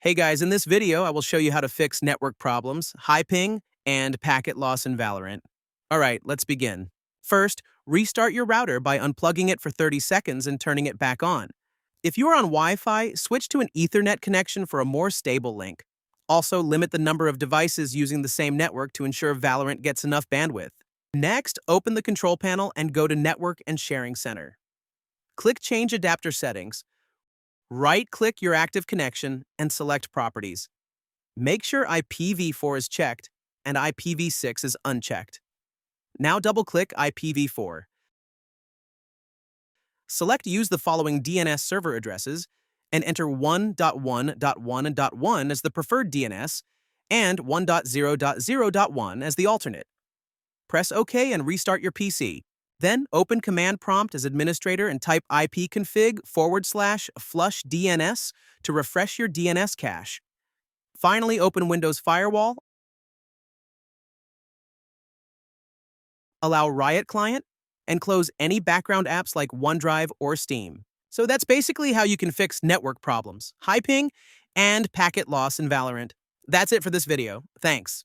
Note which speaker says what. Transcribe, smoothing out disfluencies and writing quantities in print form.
Speaker 1: Hey guys, in this video, I will show you how to fix network problems, high ping, and packet loss in Valorant. All right, let's begin. First, restart your router by unplugging it for 30 seconds and turning it back on. If you are on Wi-Fi, switch to an Ethernet connection for a more stable link. Also, limit the number of devices using the same network to ensure Valorant gets enough bandwidth. Next, open the control panel and go to Network and Sharing Center. Click Change Adapter Settings. Right-click your active connection and select Properties. Make sure IPv4 is checked and IPv6 is unchecked. Now double-click IPv4. Select Use the following DNS server addresses and enter 1.1.1.1 as the preferred DNS and 1.0.0.1 as the alternate. Press OK and restart your PC. Then open Command Prompt as administrator and type ipconfig/flush DNS to refresh your DNS cache. Finally, open Windows Firewall, allow Riot Client, and close any background apps like OneDrive or Steam. So that's basically how you can fix network problems, high ping, and packet loss in Valorant. That's it for this video. Thanks.